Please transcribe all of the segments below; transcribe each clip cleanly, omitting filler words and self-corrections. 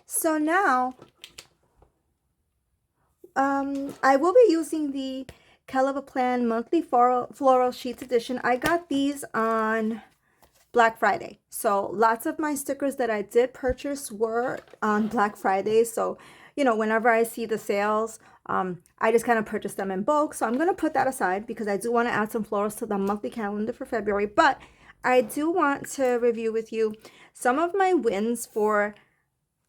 So now, I will be using the Caliber Plan Monthly Floral Sheets Edition. I got these on Black Friday. So lots of my stickers that I did purchase were on Black Friday. So, whenever I see the sales, I just kind of purchase them in bulk. So I'm going to put that aside because I do want to add some florals to the monthly calendar for February. But I do want to review with you some of my wins for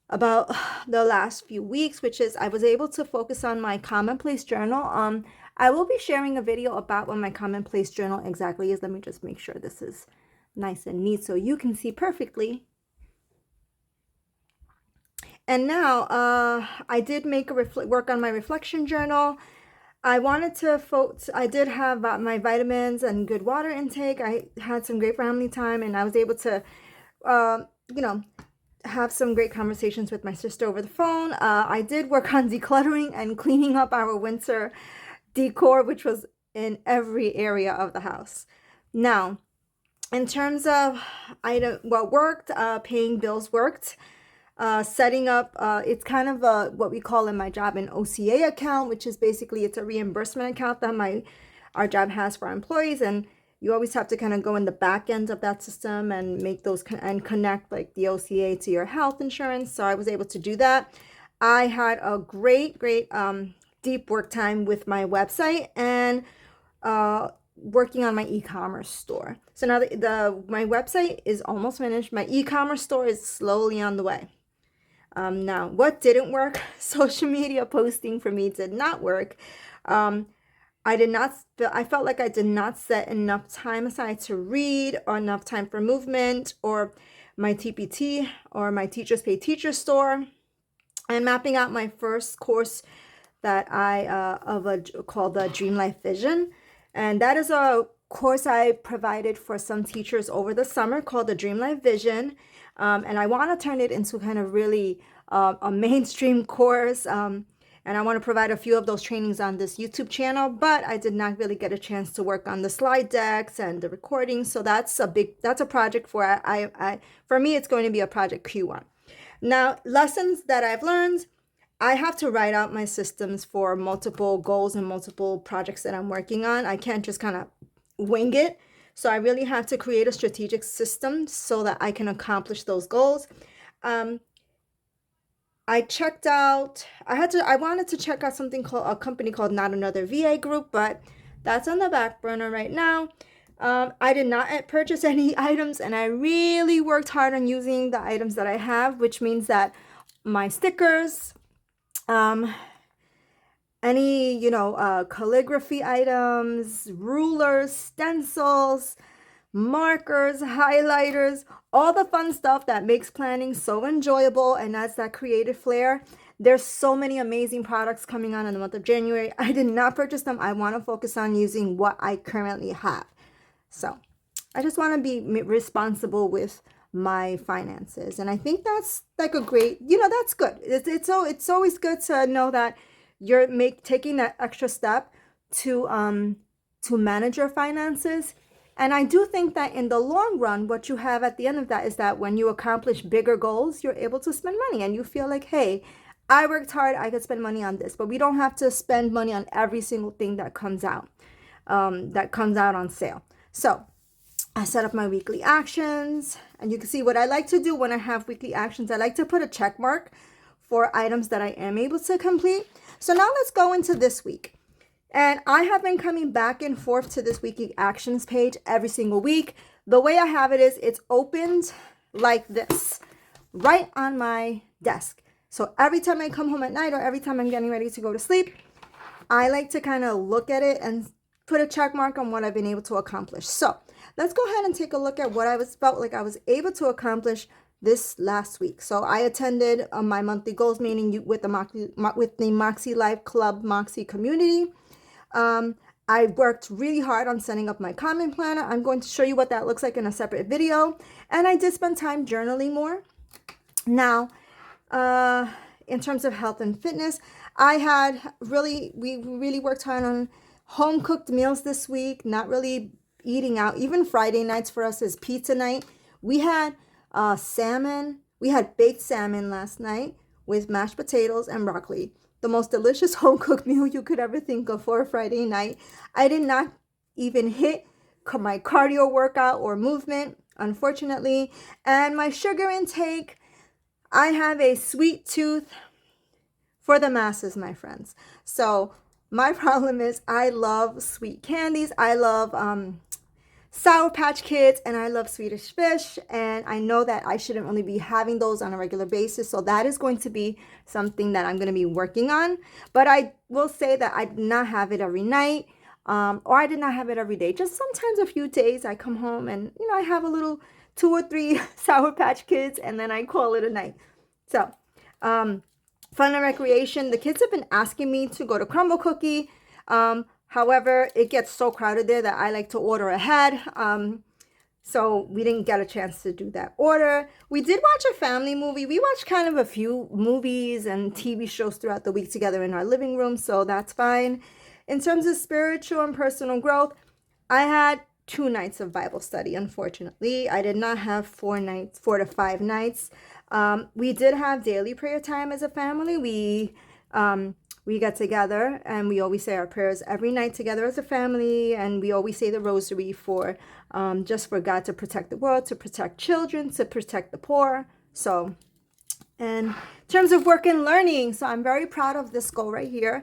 about the last few weeks, which is I was able to focus on my commonplace journal. I will be sharing a video about what my commonplace journal exactly is. Let me just make sure this is nice and neat so you can see perfectly. And now I did make a work on my reflection journal. I wanted to I did have my vitamins and good water intake. I had some great family time, and I was able to you know have some great conversations with my sister over the phone. I did work on decluttering and cleaning up our winter decor, which was in every area of the house. Now, in terms of what worked, paying bills worked. Setting up, it's kind of what we call in my job an OCA account, which is basically it's a reimbursement account that our job has for our employees, and you always have to kind of go in the back end of that system and make those and connect like the OCA to your health insurance. So I was able to do that. I had a great deep work time with my website and working on my e-commerce store. So now my website is almost finished. My e-commerce store is slowly on the way. Now, what didn't work? Social media posting for me did not work. I felt like I did not set enough time aside to read or enough time for movement or my TPT or my Teachers Pay Teacher store. And mapping out my first course that called the Dream Life Vision. And that is a course I provided for some teachers over the summer called the Dream Life Vision. And I want to turn it into kind of really a mainstream course. And I want to provide a few of those trainings on this YouTube channel, but I did not really get a chance to work on the slide decks and the recordings. So that's a project for me, it's going to be a project Q1. Now, lessons that I've learned, I have to write out my systems for multiple goals and multiple projects that I'm working on. I can't just kind of wing it. So I really have to create a strategic system so that I can accomplish those goals. I wanted to check out a company called Not Another VA Group, but that's on the back burner right now. I did not purchase any items, and I really worked hard on using the items that I have, which means that my stickers, any, calligraphy items, rulers, stencils, markers, highlighters, all the fun stuff that makes planning so enjoyable and adds that creative flair. There's so many amazing products coming on in the month of January. I did not purchase them. I want to focus on using what I currently have. So I just want to be responsible with my finances. And I think that's like a great, that's good. It's always good to know that you're taking that extra step to manage your finances. And I do think that in the long run, what you have at the end of that is that when you accomplish bigger goals, you're able to spend money and you feel like, hey, I worked hard, I could spend money on this. But we don't have to spend money on every single thing that comes out on sale. So I set up my weekly actions, and you can see what I like to do when I have weekly actions. I like to put a check mark for items that I am able to complete. So now let's go into this week. And I have been coming back and forth to this weekly actions page every single week. The way I have it is it's opened like this, right on my desk. So every time I come home at night or every time I'm getting ready to go to sleep, I like to kind of look at it and put a check mark on what I've been able to accomplish. So let's go ahead and take a look at what felt like I was able to accomplish this last week. So I attended my monthly goals meeting with the MakseLife Club Moxie community. I worked really hard on setting up my comment planner. I'm going to show you what that looks like in a separate video. And I did spend time journaling more. Now, in terms of health and fitness, we really worked hard on home cooked meals this week, not really eating out. Even Friday nights for us is pizza night. We had salmon. We had baked salmon last night. with mashed potatoes and broccoli. The most delicious home cooked meal you could ever think of for a Friday night. I did not even hit my cardio workout or movement, unfortunately. And my sugar intake, I have a sweet tooth for the masses, my friends. So my problem is I love sweet candies. I love Sour Patch Kids, and I love Swedish Fish, and I know that I shouldn't really be having those on a regular basis, so that is going to be something that I'm going to be working on. But I will say that I did not have it every night, or I did not have it every day. Just sometimes a few days I come home and, I have a little 2 or 3 Sour Patch Kids, and then I call it a night. So, fun and recreation. The kids have been asking me to go to Crumble Cookie. However, it gets so crowded there that I like to order ahead. So we didn't get a chance to do that order. We did watch a family movie. We watched kind of a few movies and TV shows throughout the week together in our living room, so that's fine. In terms of spiritual and personal growth, I had 2 nights of Bible study, unfortunately. I did not have 4 to 5 nights. We did have daily prayer time as a family. We get together and we always say our prayers every night together as a family, and we always say the rosary for just for God to protect the world, to protect children, to protect the poor. So, and in terms of work and learning, so I'm very proud of this goal right here.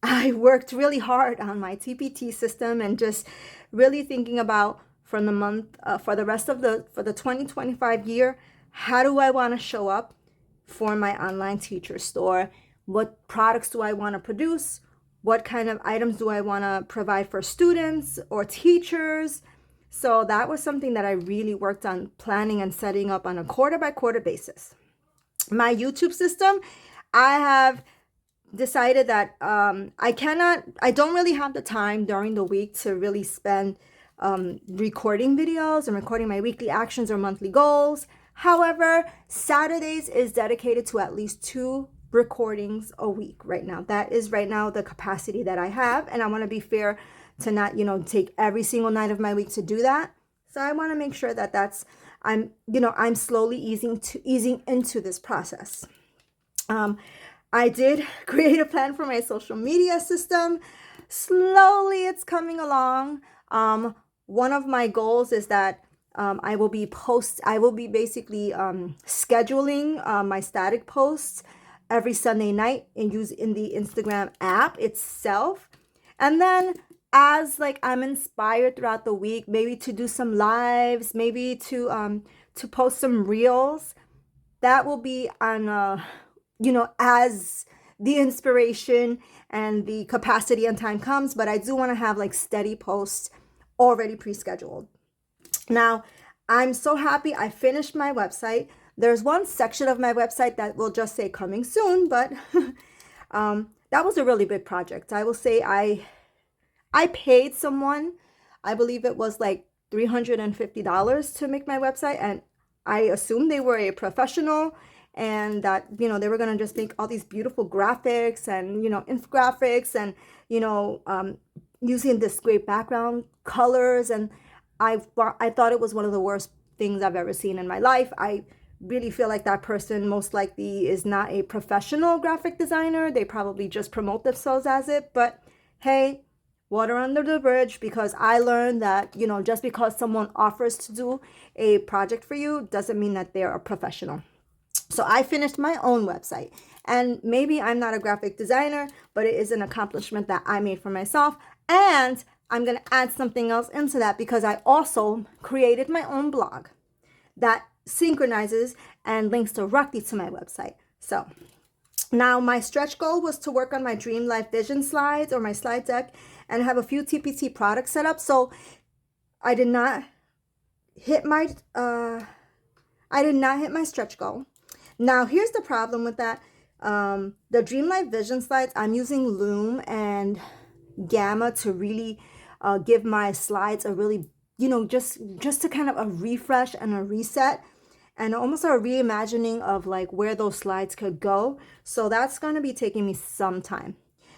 I worked really hard on my TPT system and just really thinking about for the rest of the 2025 year, how do I want to show up for my online teacher store? What products do I want to produce? What kind of items do I want to provide for students or teachers? So that was something that I really worked on planning and setting up on a quarter by quarter basis. My YouTube system, I have decided that I don't really have the time during the week to really spend recording videos and recording my weekly actions or monthly goals. However, Saturdays is dedicated to at least 2 recordings a week right now. That is right now the capacity that I have, and I want to be fair to not, take every single night of my week to do that. So I want to make sure that I'm slowly easing into this process. I did create a plan for my social media system. Slowly it's coming along. One of my goals is that I will be basically scheduling my static posts every Sunday night and use in the Instagram app itself. And then as I'm inspired throughout the week, maybe to do some lives, maybe to post some reels, that will be on as the inspiration and the capacity and time comes. But I do want to have steady posts already pre-scheduled. Now, I'm so happy I finished my website. There's one section of my website that will just say coming soon, but that was a really big project. I will say I paid someone, I believe it was $350 to make my website, and I assumed they were a professional and that, they were going to just make all these beautiful graphics and, infographics and, using this great background colors. And I thought it was one of the worst things I've ever seen in my life. I really feel like that person most likely is not a professional graphic designer. They probably just promote themselves as it. But hey, water under the bridge, because I learned that, just because someone offers to do a project for you doesn't mean that they're a professional. So I finished my own website, and maybe I'm not a graphic designer, but it is an accomplishment that I made for myself. And I'm going to add something else into that, because I also created my own blog that synchronizes and links directly to my website. So now my stretch goal was to work on my Dream Life Vision slides or my slide deck and have a few TPT products set up. So I did not hit my stretch goal. Now here's the problem with that. The Dream Life Vision slides, I'm using Loom and Gamma to really give my slides a really, just to kind of a refresh and a reset and almost a reimagining of where those slides could go. So that's going to be taking me some time.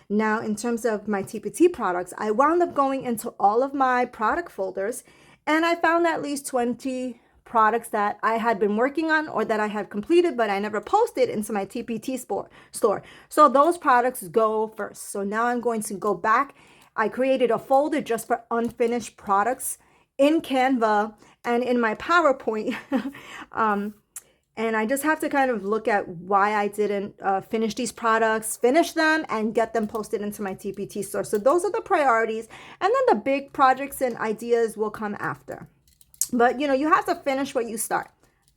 Now, in terms of my TPT products, I wound up going into all of my product folders, and I found at least 20 products that I had been working on or that I had completed, but I never posted into my TPT store. So those products go first. So now I'm going to go back. I created a folder just for unfinished products in Canva and in my PowerPoint. And I just have to kind of look at why I didn't finish these products, finish them, and get them posted into my TPT store. So those are the priorities. And then the big projects and ideas will come after. But, you have to finish what you start.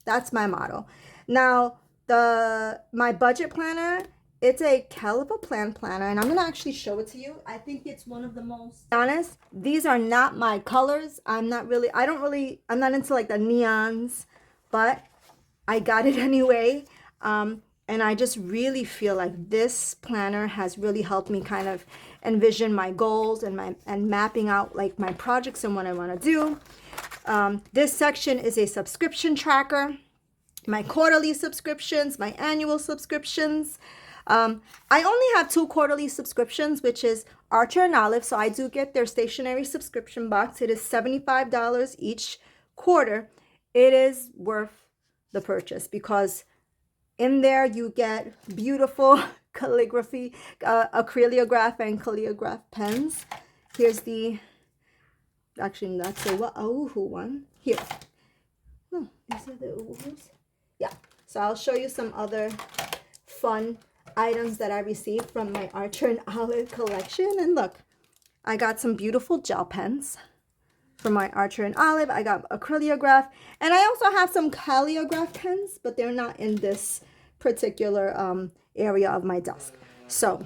That's my motto. Now, my budget planner, it's a hell of a planner, and I'm going to actually show it to you. I think it's one of the most honest. These are not my colors. I'm not into like the neons, but I got it anyway. And I just really feel like this planner has really helped me kind of envision my goals and mapping out like my projects and what I want to do. This section is a subscription tracker, my quarterly subscriptions, my annual subscriptions. I only have 2 quarterly subscriptions, which is Archer and Olive. So I do get their stationery subscription box. It is $75 each quarter. It is worth the purchase because in there you get beautiful calligraphy, acrylograph and calligraph pens. Here's actually that's a Woohoo one. Here. Oh, these are the Woohoos. Yeah. So I'll show you some other fun items that I received from my Archer and Olive collection. And look, I got some beautiful gel pens from my Archer and Olive. I got acrylograph, and I also have some calligraph pens, but they're not in this particular area of my desk. So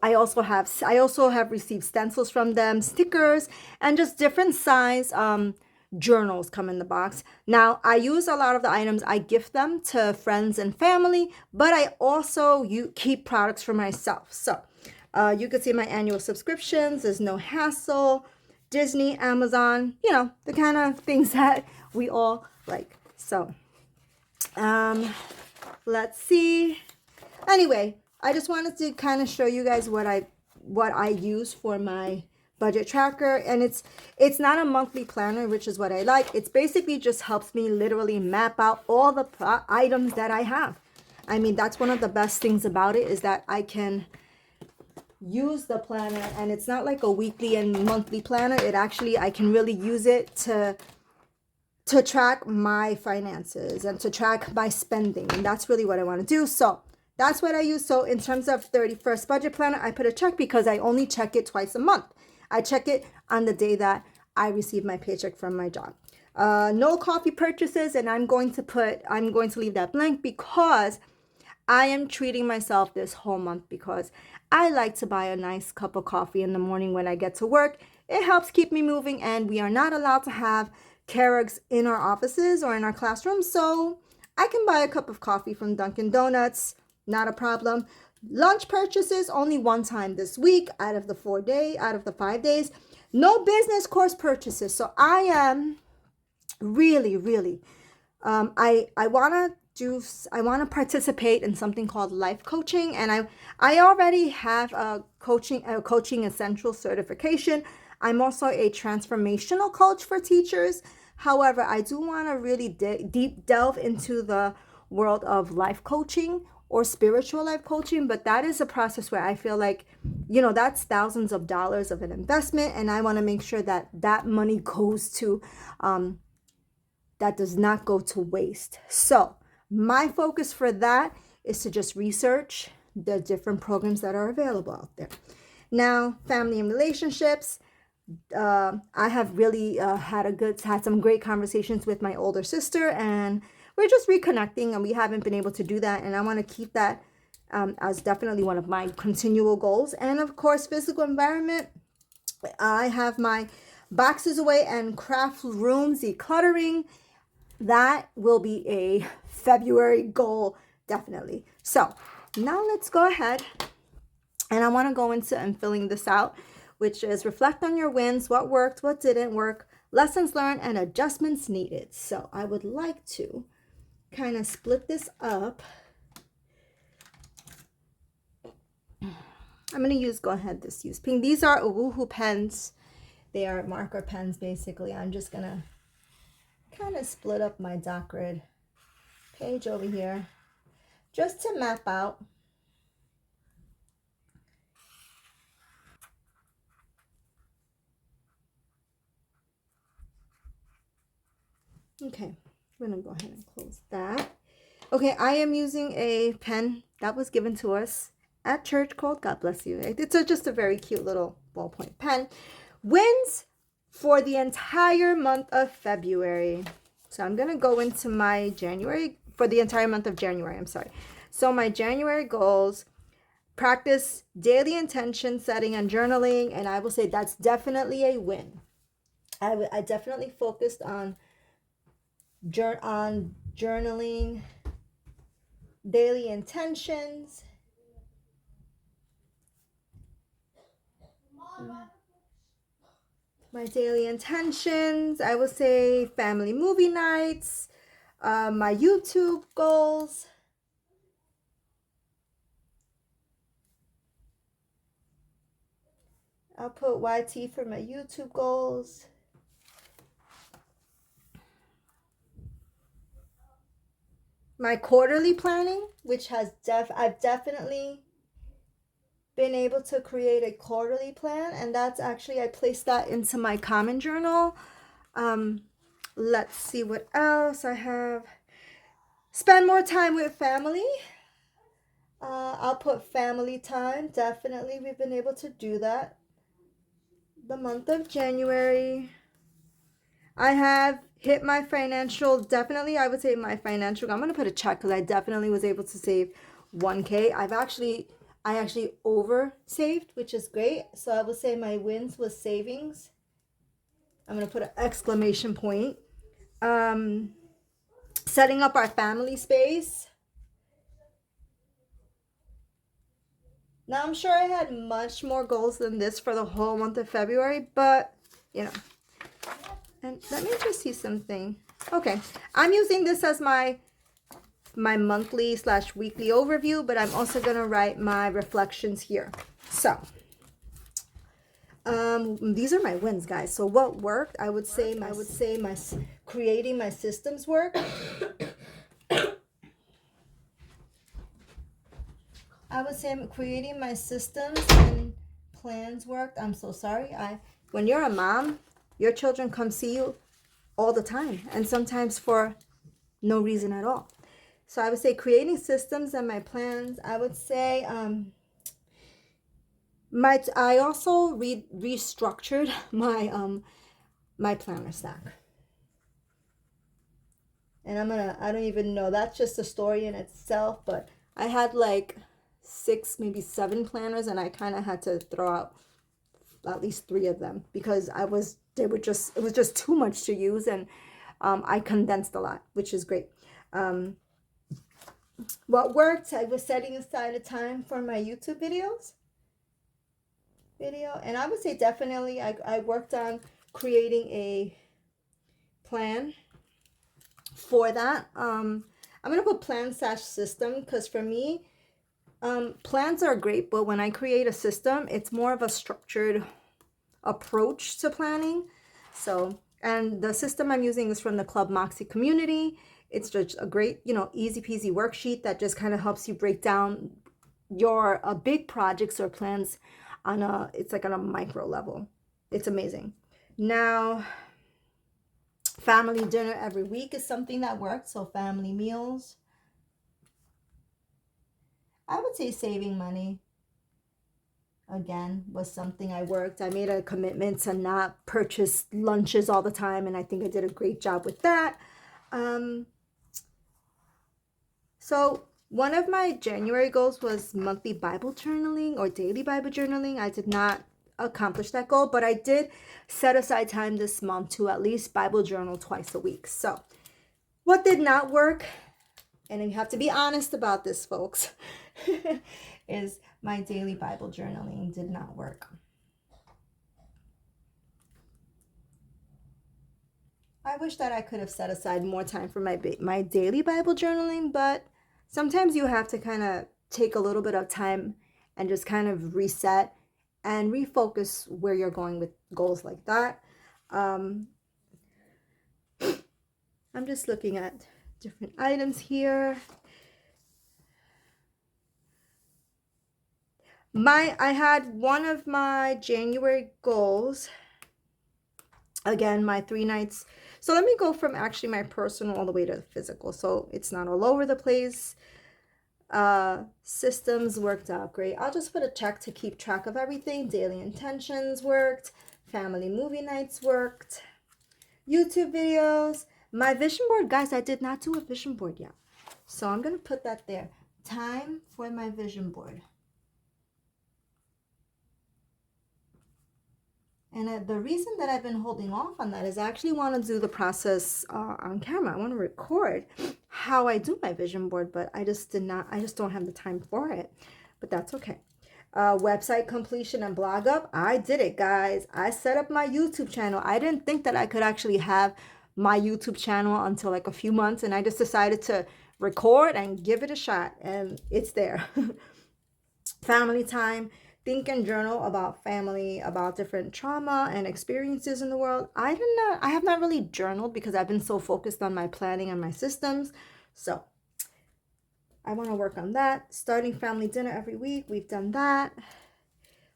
I also have received stencils from them, stickers, and just different size journals come in the box. Now, I use a lot of the items. I gift them to friends and family, but I also keep products for myself. So you can see my annual subscriptions. There's no hassle. Disney, Amazon, the kind of things that we all like. So let's see. Anyway, I just wanted to kind of show you guys what I use for my budget tracker, and it's not a monthly planner, which is what I like. It's basically just helps me literally map out all the items that I have. I mean, that's one of the best things about it, is that I can use the planner, and it's not like a weekly and monthly planner. I can really use it to track my finances and to track my spending, and that's really what I want to do. So that's what I use. So in terms of 31st budget planner, I put a check because I only check it twice a month. I check it on the day that I receive my paycheck from my job. No coffee purchases, and I'm going to leave that blank because I am treating myself this whole month because I like to buy a nice cup of coffee in the morning when I get to work. It helps keep me moving, and we are not allowed to have Keurigs in our offices or in our classrooms, so I can buy a cup of coffee from Dunkin' Donuts, not a problem. Lunch purchases only one time this week out of the 5 days. No business course purchases. So I am really, I want to participate in something called life coaching, and I already have a coaching essential certification. I'm also a transformational coach for teachers. However, I do want to really deep delve into the world of life coaching or spiritual life coaching, but that is a process where I feel like, that's thousands of dollars of an investment, and I want to make sure that that money goes to, that does not go to waste. So my focus for that is to just research the different programs that are available out there. Now, family and relationships. I have really had some great conversations with my older sister, and we're just reconnecting, and we haven't been able to do that, and I want to keep that as definitely one of my continual goals. And of course, physical environment. I have my boxes away and craft rooms decluttering. That will be a February goal, definitely. So now let's go ahead, and I want to go into and filling this out, which is reflect on your wins, what worked, what didn't work, lessons learned, and adjustments needed. So I would like to kind of split this up. I'm going to use pink. These are Woohoo pens. They are marker pens, basically. I'm just going to kind of split up my doc grid page over here just to map out. Okay, we're gonna go ahead and close that. Okay, I am using a pen that was given to us at church called God Bless You. It's just a very cute little ballpoint pen. Wins for the entire month of February. So I'm going to go into my January, for the entire month of January, I'm sorry. So my January goals, practice daily intention setting and journaling, and I will say that's definitely a win. I definitely focused on journaling, daily intentions. My daily intentions, I would say family movie nights, my YouTube goals. I'll put YT for my YouTube goals. My quarterly planning, which I've definitely been able to create a quarterly plan, and that's actually, I placed that into my common journal. Let's see what else I have. Spend more time with family. I'll put family time. Definitely, we've been able to do that. The month of January, I have hit my financial, definitely, I would say my financial, I'm going to put a check because I definitely was able to save 1K. I actually over saved, which is great. So I would say my wins was savings. I'm going to put an exclamation point. Setting up our family space. Now, I'm sure I had much more goals than this for the whole month of February, but, you know. And let me just see something. Okay, I'm using this as my monthly / weekly overview, but I'm also going to write my reflections here. So, these are my wins, guys. So what worked? I would say my creating my systems work. I would say creating my systems and plans worked. I'm so sorry. When you're a mom, your children come see you all the time, and sometimes for no reason at all. So I would say creating systems and my plans. I would say I also restructured my planner stack. And I don't even know, that's just a story in itself, but I had like 6, maybe 7 planners, and I kind of had to throw out at least 3 of them because it was just too much to use, and I condensed a lot, which is great. What worked, I was setting aside a time for my YouTube and I would say definitely I worked on creating a plan for that. I'm gonna put plan / system because for me, plans are great, but when I create a system, it's more of a structured approach to planning. So, and the system I'm using is from the Club Moxie community. It's just a great, easy peasy worksheet that just kind of helps you break down your big projects or plans it's like on a micro level. It's amazing. Now, family dinner every week is something that works. So family meals. I would say saving money again was something I worked. I made a commitment to not purchase lunches all the time, and I think I did a great job with that. So one of my January goals was monthly Bible journaling or daily Bible journaling. I did not accomplish that goal, but I did set aside time this month to at least Bible journal twice a week. So what did not work, and you have to be honest about this, folks, is my daily Bible journaling did not work. I wish that I could have set aside more time for my daily Bible journaling, but sometimes you have to kind of take a little bit of time and just kind of reset and refocus where you're going with goals like that. I'm just looking at different items here. I had one of my January goals. Again, my 3 nights. So let me go from actually my personal all the way to the physical. So it's not all over the place. Systems worked out great. I'll just put a check to keep track of everything. Daily intentions worked. Family movie nights worked. YouTube videos. My vision board, guys, I did not do a vision board yet. So I'm going to put that there. Time for my vision board. And the reason that I've been holding off on that is I actually want to do the process on camera. I want to record how I do my vision board, but I just don't have the time for it. But that's okay. Website completion and blog up. I did it, guys. I set up my YouTube channel. I didn't think that I could actually have my YouTube channel until like a few months, and I just decided to record and give it a shot, and it's there. Family time. Think and journal about family, about different trauma and experiences in the world. I have not really journaled because I've been so focused on my planning and my systems. So I want to work on that. Starting family dinner every week. We've done that.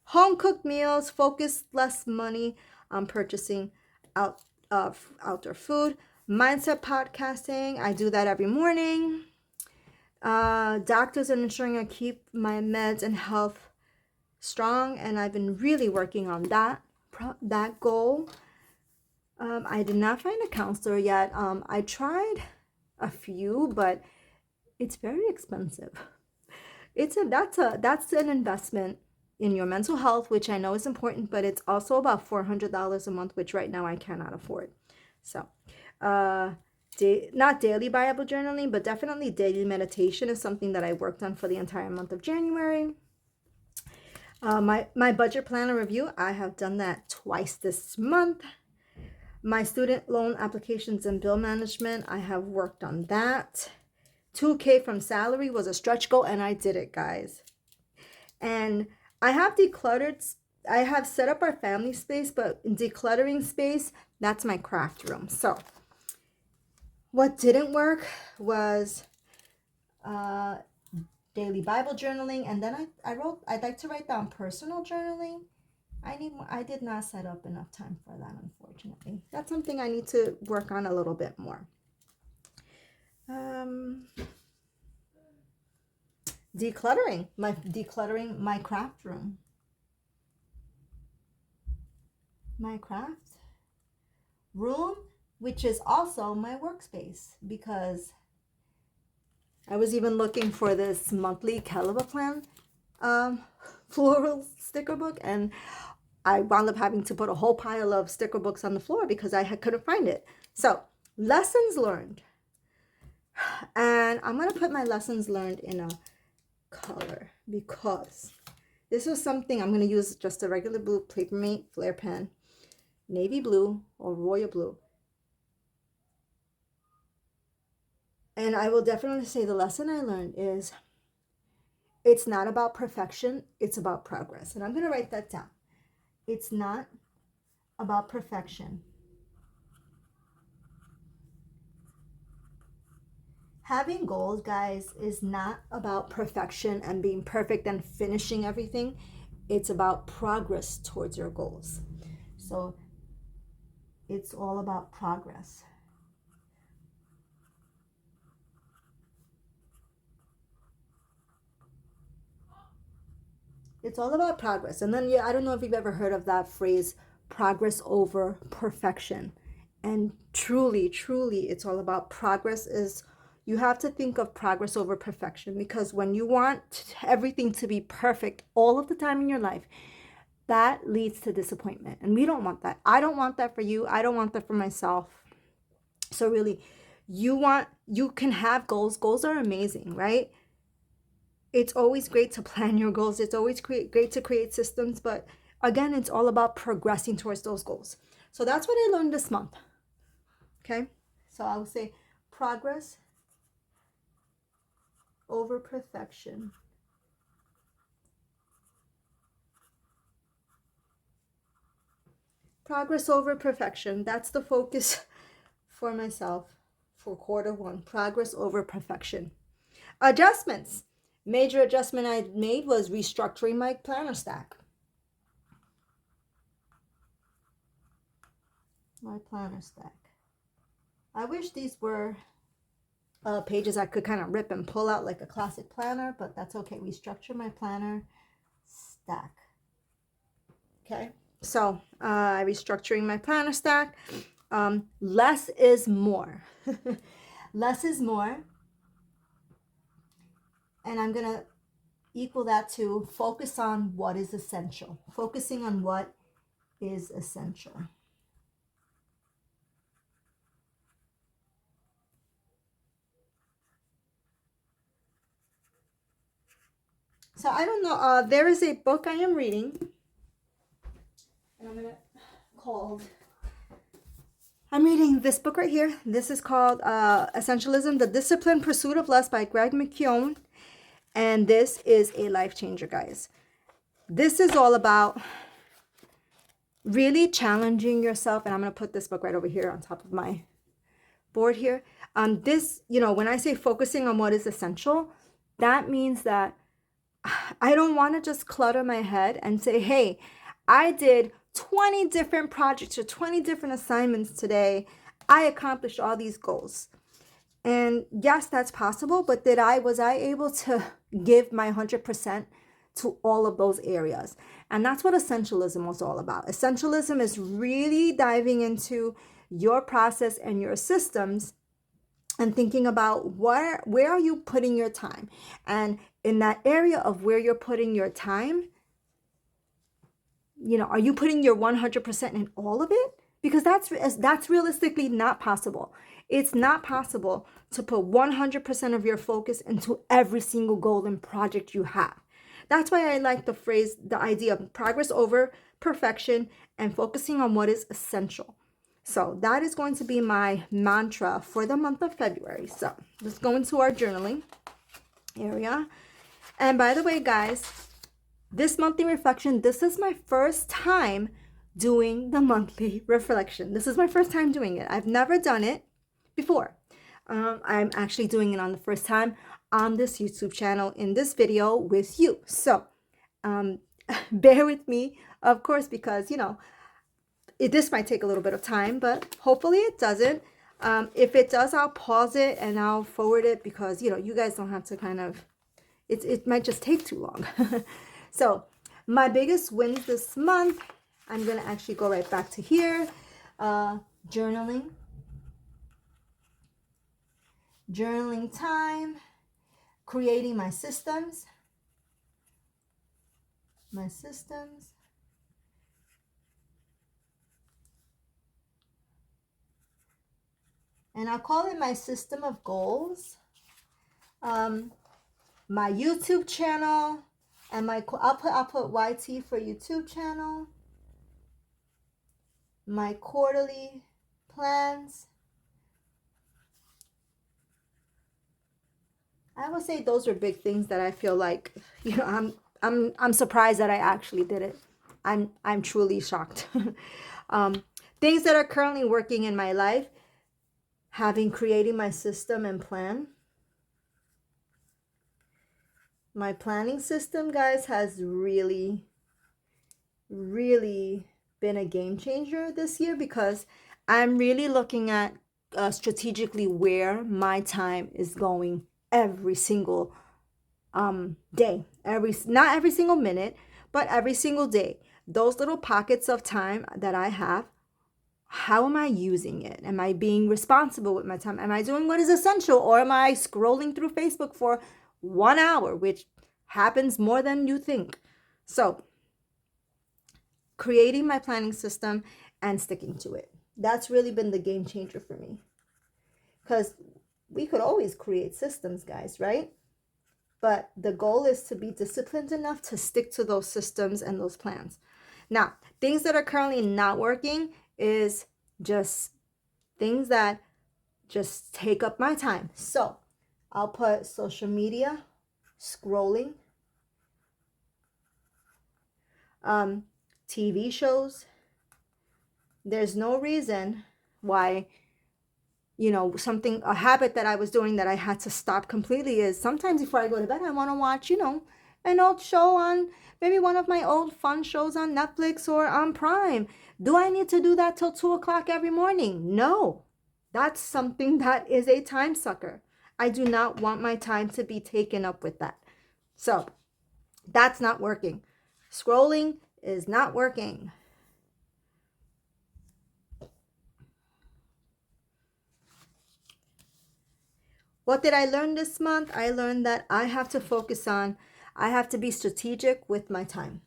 Home cooked meals. Focus less money on purchasing outdoor food. Mindset podcasting. I do that every morning. Doctors and ensuring I keep my meds and health strong, and I've been really working on that goal. I did not find a counselor yet. I tried a few, but it's very expensive. That's an investment in your mental health, which I know is important, but it's also about $400 a month, which right now I cannot afford. So, not daily Bible journaling, but definitely daily meditation is something that I worked on for the entire month of January. My budget planner review, I have done that twice this month. My student loan applications and bill management, I have worked on that. $2K from salary was a stretch goal, and I did it, guys. And I have set up our family space, but in decluttering space, that's my craft room. So what didn't work was daily Bible journaling, and then I'd like to write down personal journaling. I did not set up enough time for that, unfortunately. That's something I need to work on a little bit more. Decluttering my craft room. My craft room, which is also my workspace, because I was even looking for this monthly Caliber Plan floral sticker book, and I wound up having to put a whole pile of sticker books on the floor because I couldn't find it. So, lessons learned. And I'm going to put my lessons learned in a color because this was something I'm going to use just a regular blue Papermate Flare pen, navy blue or royal blue. And I will definitely say the lesson I learned is it's not about perfection, it's about progress. And I'm going to write that down. It's not about perfection. Having goals, guys, is not about perfection and being perfect and finishing everything. It's about progress towards your goals. So it's all about progress. It's all about progress. And then, I don't know if you've ever heard of that phrase, progress over perfection. And truly, truly, it's all about progress. You have to think of progress over perfection, because when you want everything to be perfect all of the time in your life, that leads to disappointment. And we don't want that. I don't want that for you. I don't want that for myself. So really, you can have goals. Goals are amazing, right? It's always great to plan your goals. It's always great to create systems. But again, it's all about progressing towards those goals. So that's what I learned this month. Okay? So I would say progress over perfection. Progress over perfection. That's the focus for myself for quarter one. Progress over perfection. Adjustments. Major adjustment I made was restructuring my planner stack. My planner stack. I wish these were pages I could kind of rip and pull out like a classic planner, but that's okay. Restructure my planner stack. Okay, so restructuring my planner stack. Less is more. Less is more. And I'm going to equal that to focus on what is essential. Focusing on what is essential. So I don't know. There is a book I am reading. And I'm reading this book right here. This is called Essentialism, The Disciplined Pursuit of Less by Greg McKeown. And this is a life changer, guys. This is all about really challenging yourself. And I'm going to put this book right over here on top of my board here. This, when I say focusing on what is essential, that means that I don't want to just clutter my head and say, hey, I did 20 different projects or 20 different assignments today. I accomplished all these goals. And yes, that's possible, but was I able to give my 100% to all of those areas? And that's what essentialism was all about. Essentialism is really diving into your process and your systems and thinking about where are you putting your time? And in that area of where you're putting your time, are you putting your 100% in all of it? Because that's realistically not possible. It's not possible to put 100% of your focus into every single goal and project you have. That's why I like the idea of progress over perfection and focusing on what is essential. So that is going to be my mantra for the month of February. So let's go into our journaling area. And by the way, guys, this monthly reflection, this is my first time doing the monthly reflection. This is my first time doing it. I've never done it before. I'm actually doing it on the first time on this YouTube channel in this video with you. So bear with me, of course, because, this might take a little bit of time, but hopefully it doesn't. If it does, I'll pause it and I'll forward it because, you guys don't have to kind of, it might just take too long. So my biggest wins this month, I'm going to actually go right back to here. Journaling time, creating my systems. And I'll call it my system of goals. My YouTube channel, and I'll put YT for YouTube channel. My quarterly plans. I would say those are big things that I feel like, I'm surprised that I actually did it. I'm truly shocked. Things that are currently working in my life, creating my system and plan. My planning system, guys, has really, really been a game changer this year because I'm really looking at strategically where my time is going every single day. Not every single minute, but every single day. Those little pockets of time that I have, how am I using it? Am I being responsible with my time? Am I doing what is essential, or am I scrolling through Facebook for 1 hour, which happens more than you think? So creating my planning system and sticking to it. That's really been the game changer for me. Because we could always create systems, guys, right? But the goal is to be disciplined enough to stick to those systems and those plans. Now, things that are currently not working is just things that just take up my time. So I'll put social media, scrolling, TV shows. There's no reason why something, a habit that I was doing that I had to stop completely is sometimes before I go to bed, I want to watch, an old show on maybe one of my old fun shows on Netflix or on Prime. Do I need to do that till 2 o'clock every morning? No, that's something that is a time sucker. I do not want my time to be taken up with that. So that's not working. Scrolling is not working. What did I learn this month? I learned that I have to be strategic with my time.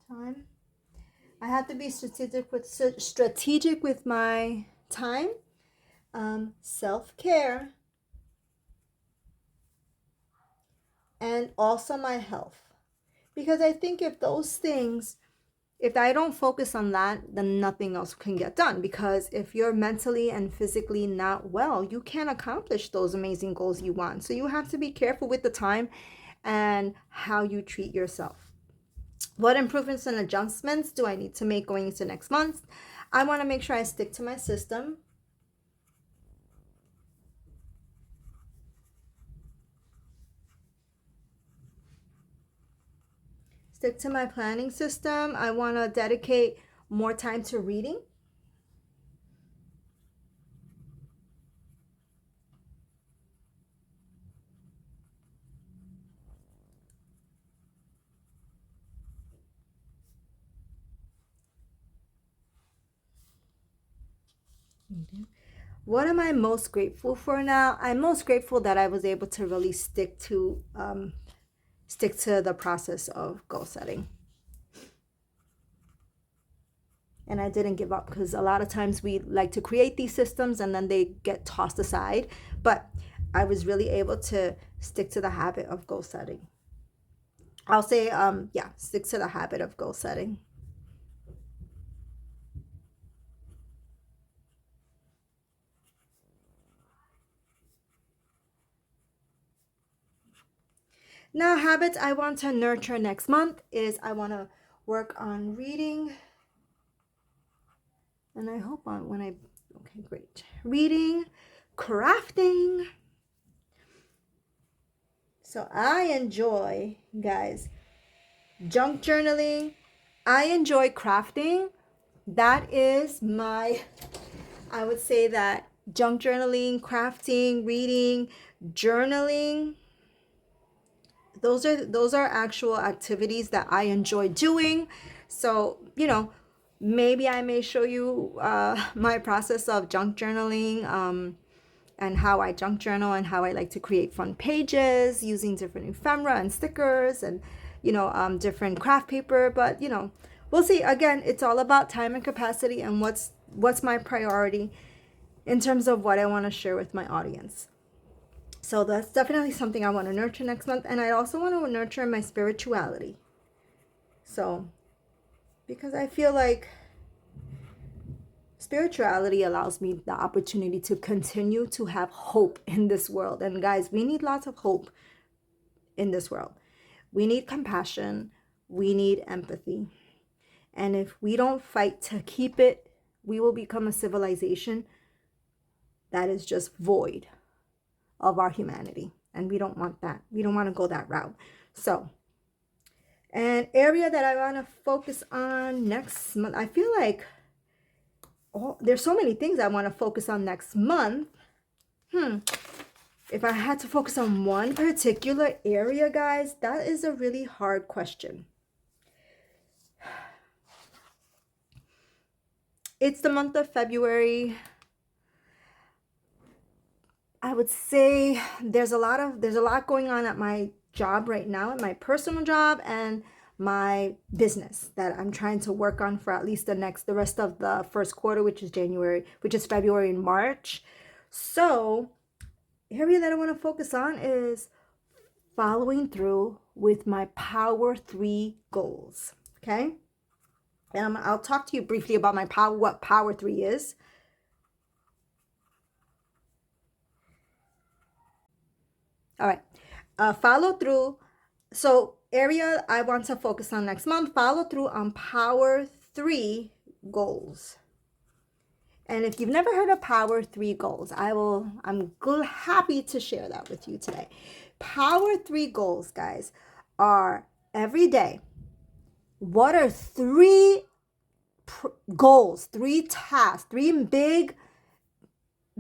Time. I have to be strategic with my time, self-care, and also my health. Because I think if I don't focus on that, then nothing else can get done. Because if you're mentally and physically not well, you can't accomplish those amazing goals you want. So you have to be careful with the time and how you treat yourself. What improvements and adjustments do I need to make going into next month? I want to make sure I stick to my system. Stick to my planning system. I want to dedicate more time to reading. What am I most grateful for now? I'm most grateful that I was able to really stick to the process of goal setting. And I didn't give up, because a lot of times we like to create these systems and then they get tossed aside. But I was really able to stick to the habit of goal setting. I'll say, yeah, stick to the habit of goal setting. Now, habits I want to nurture next month is I want to work on reading. And I hope okay, great. Reading, crafting. So I enjoy, guys, junk journaling. I enjoy crafting. That is I would say that junk journaling, crafting, reading, journaling, those are actual activities that I enjoy doing. So, maybe I may show you my process of junk journaling, and how I junk journal and how I like to create fun pages using different ephemera and stickers and different craft paper. But we'll see. Again, it's all about time and capacity and what's my priority in terms of what I want to share with my audience. So that's definitely something I want to nurture next month. And I also want to nurture my spirituality. So, because I feel like spirituality allows me the opportunity to continue to have hope in this world. And guys, we need lots of hope in this world. We need compassion. We need empathy. And if we don't fight to keep it, we will become a civilization that is just void of our humanity. And we don't want that. We don't want to go that route. So, an area that I want to focus on next month, I feel like there's so many things I want to focus on next month. If I had to focus on one particular area, guys, that is a really hard question. It's the month of February. I would say there's a lot going on at my job right now, at my personal job and my business that I'm trying to work on for at least the rest of the first quarter, which is February and March. So, area that I want to focus on is following through with my Power 3 goals. Okay? And I'll talk to you briefly about what Power 3 is. All right. Follow through So area I want to focus on next month, follow through on Power 3 goals. And if you've never heard of Power 3 goals, I'm happy to share that with you today. Power 3 goals, guys, are every day. What are three goals, three tasks, three big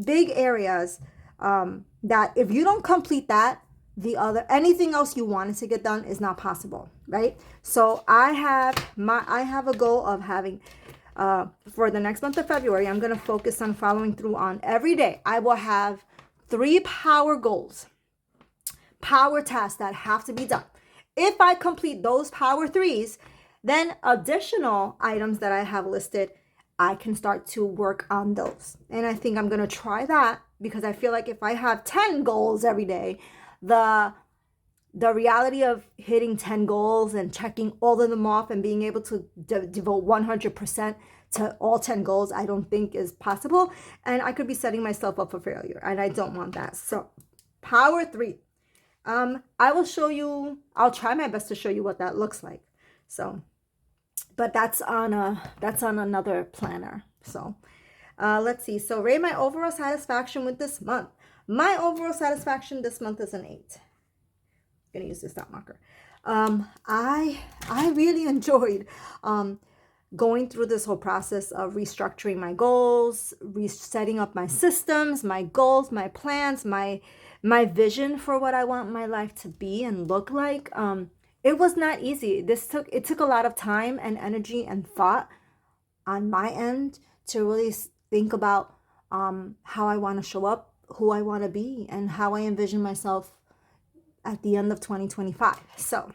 areas that if you don't complete that, anything else you wanted to get done is not possible, right? So I have a goal of having for the next month of February. I'm going to focus on following through on every day. I will have 3 power goals, power tasks that have to be done. If I complete those power 3s, then additional items that I have listed, I can start to work on those. And I think I'm going to try that because I feel like if I have 10 goals every day, the reality of hitting 10 goals and checking all of them off and being able to devote 100% to all 10 goals, I don't think is possible. And I could be setting myself up for failure, and I don't want that. So power 3. I'll try my best to show you what that looks like. So, but that's on another planner. So, let's see. So rate my overall satisfaction with this month. My overall satisfaction this month is an 8. I'm gonna use this dot marker. I really enjoyed going through this whole process of restructuring my goals, resetting up my systems, my goals, my plans, my vision for what I want my life to be and look like. It was not easy. It took a lot of time and energy and thought on my end to really think about how I want to show up, who I want to be, and how I envision myself at the end of 2025. So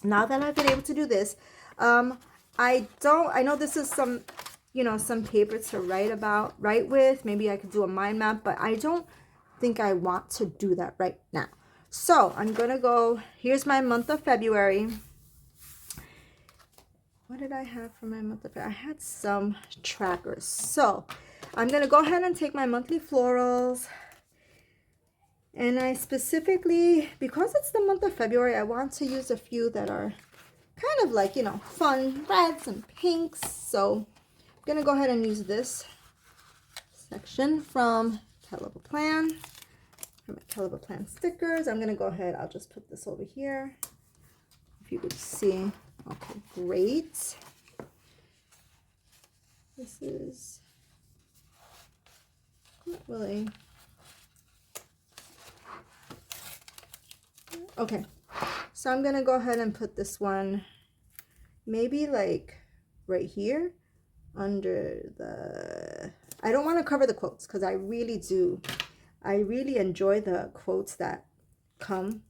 now that I've been able to do this, I know this is some paper to write with. Maybe I could do a mind map, but I don't think I want to do that right now. So I'm going to go, here's my month of February. What did I have for my month of February? I had some trackers. So I'm going to go ahead and take my monthly florals. And I specifically, because it's the month of February, I want to use a few that are kind of like, fun reds and pinks. So I'm going to go ahead and use this section from Caliber Plan. From my Caliber Plan stickers. I'm going to go ahead, I'll just put this over here. If you could see. Okay, great. This is not really... Okay, so I'm going to go ahead and put this one maybe like right here under the... I don't want to cover the quotes because I really enjoy the quotes that come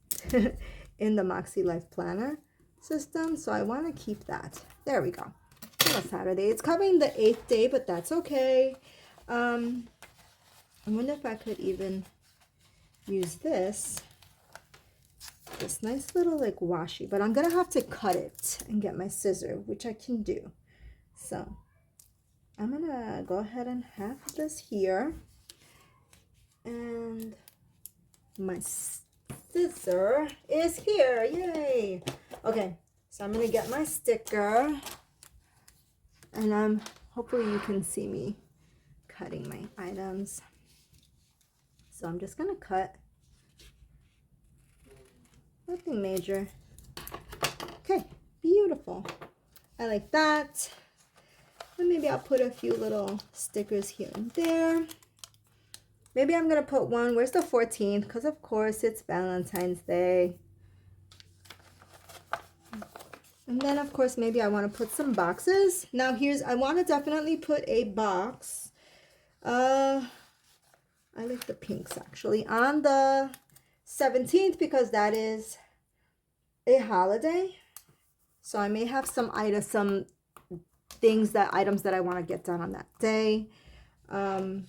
in the MakseLife planner system. So I want to keep that. There we go. It's Saturday. It's coming the 8th day, but that's okay. I wonder if I could even use this nice little like washi, but I'm gonna have to cut it and get my scissor, which I can do. So I'm gonna go ahead and have this here, and my scissor is here. Yay! Okay, so I'm gonna get my sticker, and hopefully you can see me cutting my items. So I'm just gonna cut. Nothing major. Okay, beautiful. I like that. And maybe I'll put a few little stickers here and there. Maybe I'm going to put one. Where's the 14th? Because, of course, it's Valentine's Day. And then, of course, maybe I want to put some boxes. Now, I want to definitely put a box. I like the pinks, actually, on the 17th because that is a holiday. So I may have some items that I want to get done on that day. And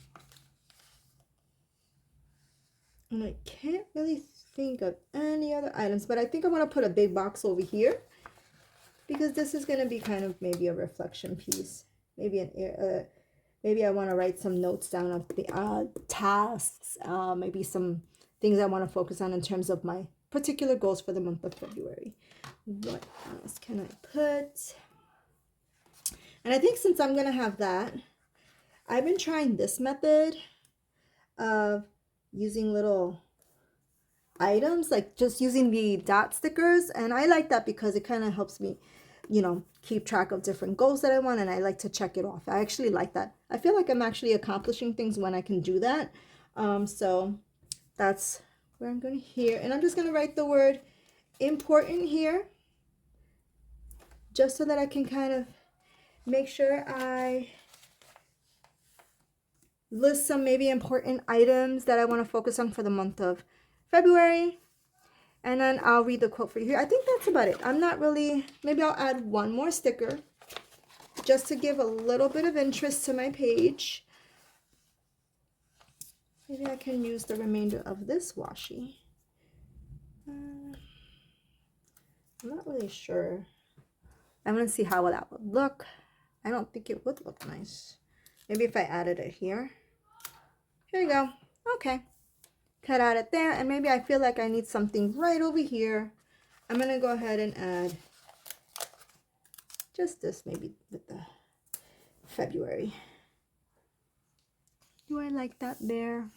I can't really think of any other items, but I think I want to put a big box over here because this is going to be kind of maybe a reflection piece. Maybe maybe I want to write some notes down of the tasks, maybe some things I want to focus on in terms of my particular goals for the month of February. What else can I put? And I think since I'm going to have that, I've been trying this method of using little items, like just using the dot stickers. And I like that because it kind of helps me, you know, keep track of different goals that I want, and I like to check it off. I actually like that. I feel like I'm actually accomplishing things when I can do that. So that's where I'm going here. And I'm just going to write the word important here, just so that I can kind of make sure I list some maybe important items that I want to focus on for the month of February. And then I'll read the quote for you here. I think that's about it. I'm not really, maybe I'll add one more sticker just to give a little bit of interest to my page. Maybe I can use the remainder of this washi. I'm not really sure. I'm going to see how that would look. I don't think it would look nice. Maybe if I added it here. Here we go. Okay. Cut out it there. And maybe I feel like I need something right over here. I'm going to go ahead and add just this, maybe with the February. Do I like that there?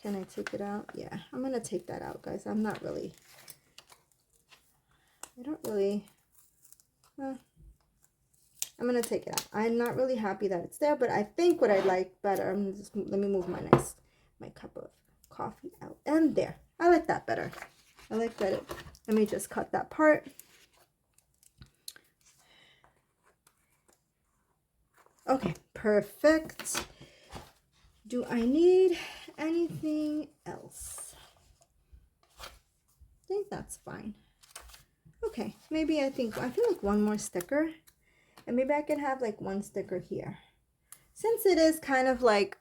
Can I take it out? Yeah, I'm going to take that out, guys. I'm not really, I don't really, well, I'm going to take it out. I'm not really happy that it's there, but I think what I like better, let me move my cup of coffee out. And there. I like that better. I like that. Let me just cut that part. Okay, perfect. Do I need anything else? I think that's fine. Okay, maybe I feel like one more sticker. And maybe I can have like one sticker here. Since it is kind of like,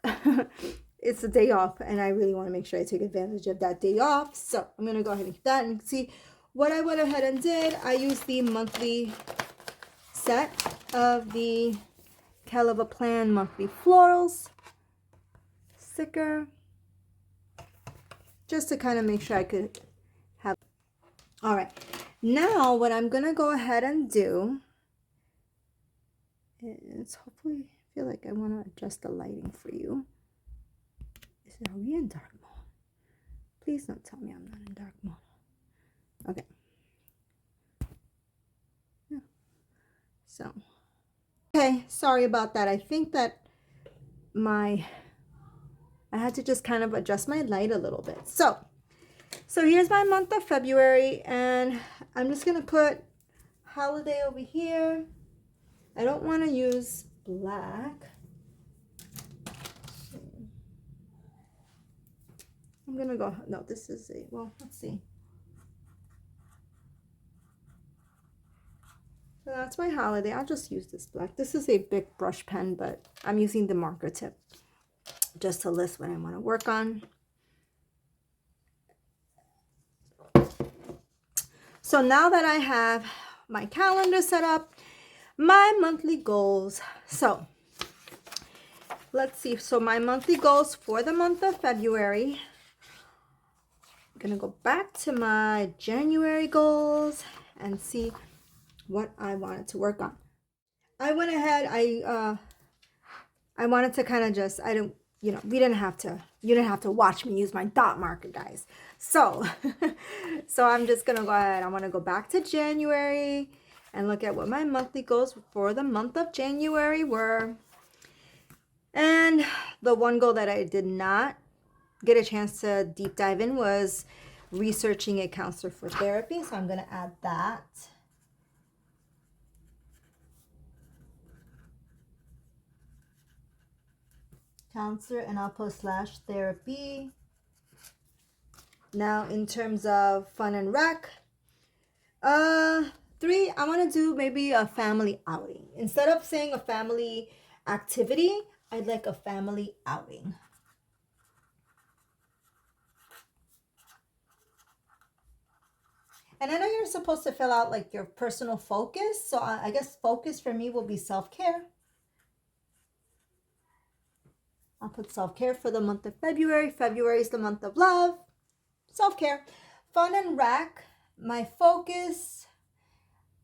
it's a day off and I really want to make sure I take advantage of that day off. So I'm going to go ahead and get that and see what I went ahead and did. I used the monthly set of the Caliber Plan Monthly Florals sticker. Just to kind of make sure I could have. All right. Now what I'm going to go ahead and do is hopefully feel like I want to adjust the lighting for you. Are we in dark mode? Please don't tell me I'm not in dark mode. Okay. Yeah. So, okay, sorry about that. I think that I had to just kind of adjust my light a little bit. So here's my month of February, and I'm just gonna put holiday over here. I don't want to use black. I'm gonna go, no, this is a, well, let's see. So that's my holiday. I'll just use this black. This is a big brush pen, but I'm using the marker tip just to list what I want to work on. So now that I have my calendar set up, my monthly goals. So let's see. So my monthly goals for the month of February. I'm going to go back to my January goals and see what I wanted to work on. I went ahead, I wanted to kind of just, you didn't have to watch me use my dot marker, guys. So, so I'm just going to go ahead. I want to go back to January and look at what my monthly goals for the month of January were. And the one goal that I did not get a chance to deep dive in was researching a counselor for therapy. So I'm going to add that. Counselor, and I'll put /therapy. Now in terms of fun and rec, 3, I want to do maybe a family outing. Instead of saying a family activity, I'd like a family outing. And I know you're supposed to fill out like your personal focus. So I guess focus for me will be self-care. I'll put self-care for the month of February. February is the month of love. Self-care. Fun and rec, my focus,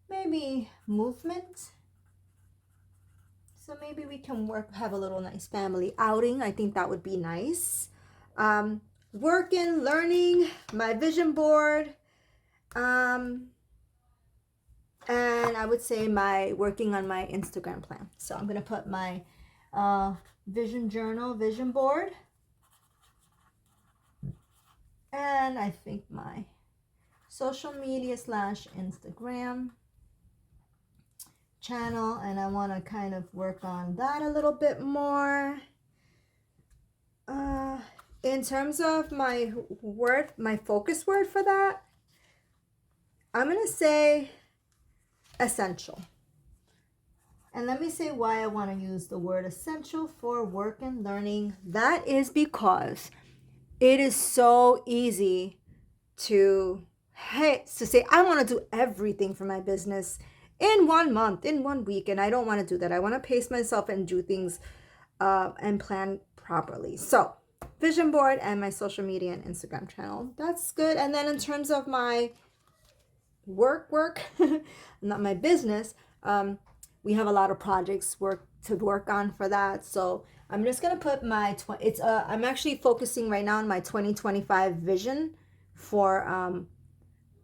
maybe movement. So maybe we can have a little nice family outing. I think that would be nice. Working, learning, my vision board, and I would say my working on my Instagram plan. So I'm gonna put my vision journal, vision board, and I think my social media / Instagram channel, and I want to kind of work on that a little bit more. In terms of my word, my focus word for that, I'm gonna say essential. And let me say why I want to use the word essential for work and learning. That is because it is so easy to say I want to do everything for my business in 1 month, in 1 week, and I don't want to do that. I want to pace myself and do things and plan properly. So vision board and my social media and Instagram channel, that's good. And then in terms of my work not my business, we have a lot of projects to work on for that. So I'm just gonna put my I'm actually focusing right now on my 2025 vision for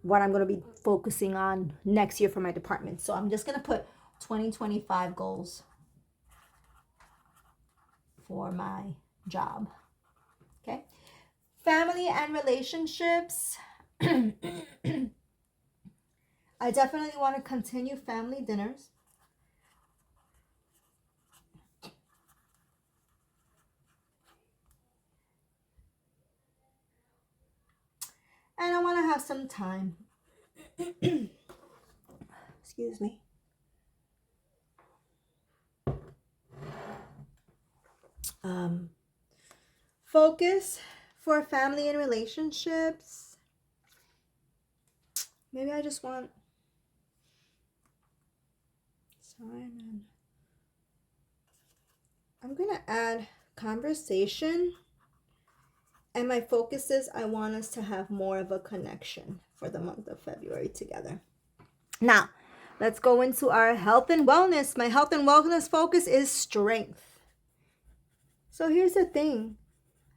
what I'm gonna be focusing on next year for my department. So I'm just gonna put 2025 goals for my job. Okay, family and relationships. I definitely want to continue family dinners. And I want to have some time. Excuse me. Focus for family and relationships. Maybe I just want. Simon. I'm going to add conversation. And my focus is I want us to have more of a connection for the month of February together. Now, let's go into our health and wellness. My health and wellness focus is strength. So here's the thing.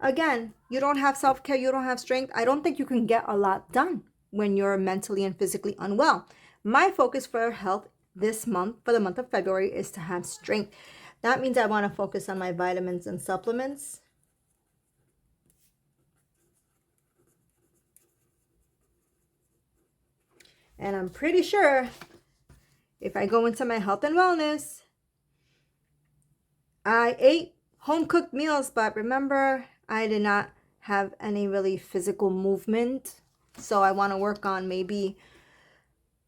Again, you don't have self-care, you don't have strength. I don't think you can get a lot done when you're mentally and physically unwell. My focus for health this month, for the month of February, is to have strength. That means I want to focus on my vitamins and supplements. And I'm pretty sure if I go into my health and wellness, I ate home-cooked meals, but remember, I did not have any really physical movement. So I want to work on maybe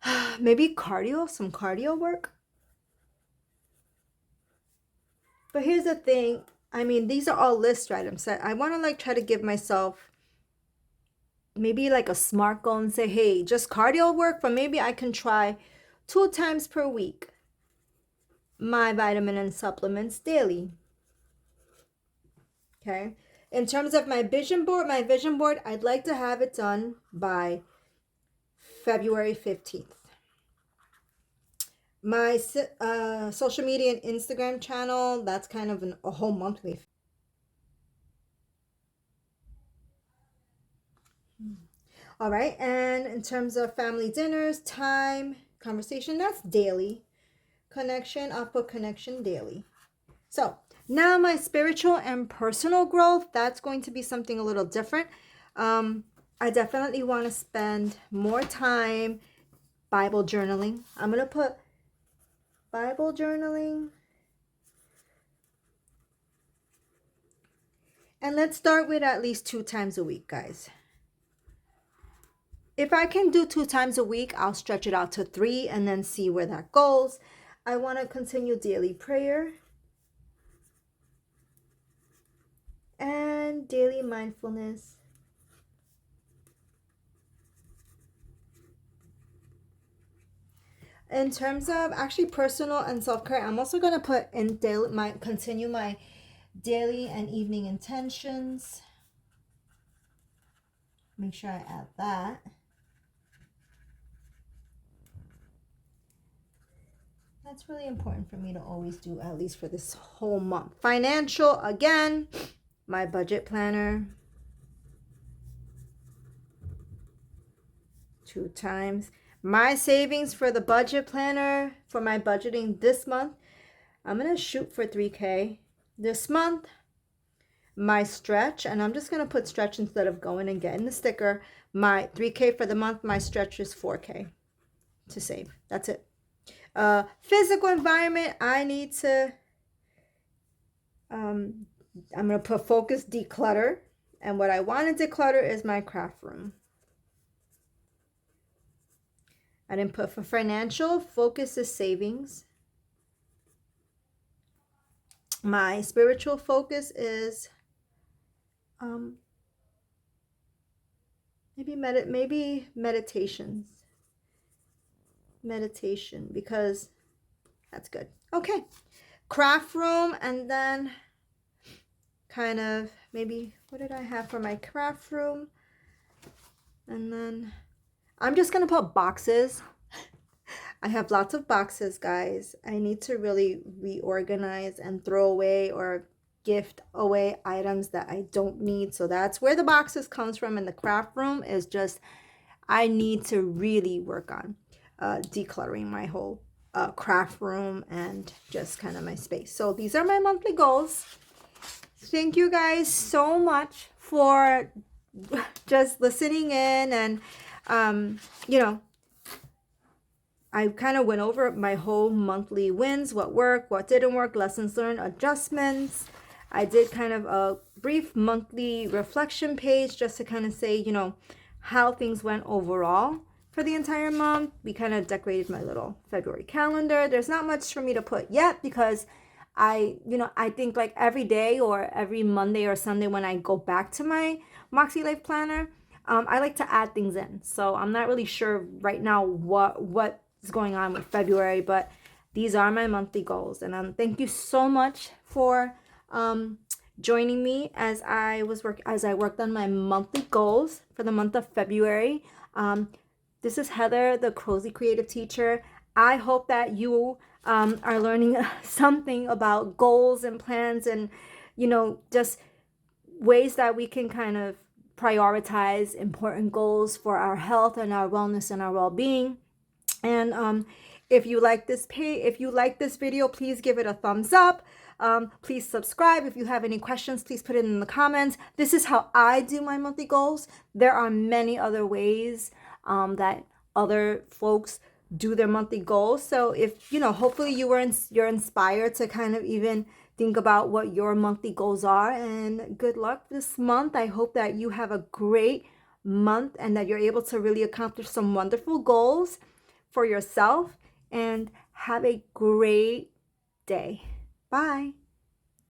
cardio, some cardio work. But here's the thing. I mean, these are all list items. I want to try to give myself maybe a SMART goal and say, hey, just cardio work, but maybe I can try 2 times per week my vitamin and supplements daily. Okay. In terms of my vision board, I'd like to have it done by February 15th. My social media and Instagram channel, that's kind of a whole monthly. All right. And in terms of family dinners, time, conversation, that's daily. Connection, I'll put connection daily. So now my spiritual and personal growth, that's going to be something a little different. I definitely want to spend more time Bible journaling. I'm going to put Bible journaling. And let's start with at least 2 times a week, guys. If I can do 2 times a week, I'll stretch it out to 3 and then see where that goes. I want to continue daily prayer and daily mindfulness. In terms of actually personal and self-care, I'm also going to put in continue my daily and evening intentions. Make sure I add that. That's really important for me to always do, at least for this whole month. Financial, again, my budget planner. 2 times. My savings for the budget planner, for my budgeting this month, I'm going to shoot for 3K. This month, my stretch, and I'm just going to put stretch instead of going and getting the sticker. My 3K for the month, my stretch is 4K to save. That's it. Physical environment, I need to, I'm going to put focus declutter. And what I want to declutter is my craft room. I didn't put for financial, focus is savings. My spiritual focus is maybe meditations. Meditation, because that's good. Okay. Craft room, and then kind of maybe, what did I have for my craft room? And then I'm just going to put boxes. I have lots of boxes, guys. I need to really reorganize and throw away or gift away items that I don't need. So that's where the boxes comes from. And the craft room is just, I need to really work on decluttering my whole craft room and just kind of my space. So these are my monthly goals. Thank you guys so much for just listening in, and you know, I kind of went over my whole monthly wins, what worked, what didn't work, lessons learned, adjustments. I did kind of a brief monthly reflection page just to kind of say, you know, how things went overall for the entire month. We kind of decorated my little February calendar. There's not much for me to put yet because I think like every day or every Monday or Sunday when I go back to my MakseLife planner, I like to add things in. So I'm not really sure right now what is going on with February, but these are my monthly goals. And thank you so much for joining me as I worked on my monthly goals for the month of February. This is Heather, the Cozy Creative Teacher. I hope that you are learning something about goals and plans, and just ways that we can kind of prioritize important goals for our health and our wellness and our well-being. And if you like this video, please give it a thumbs up. Please subscribe. If you have any questions, please put it in the comments. This is how I do my monthly goals. There are many other ways that other folks do their monthly goals. So if hopefully you're inspired to kind of even think about what your monthly goals are. And good luck this month. I hope that you have a great month and that you're able to really accomplish some wonderful goals for yourself, and have a great day. Bye.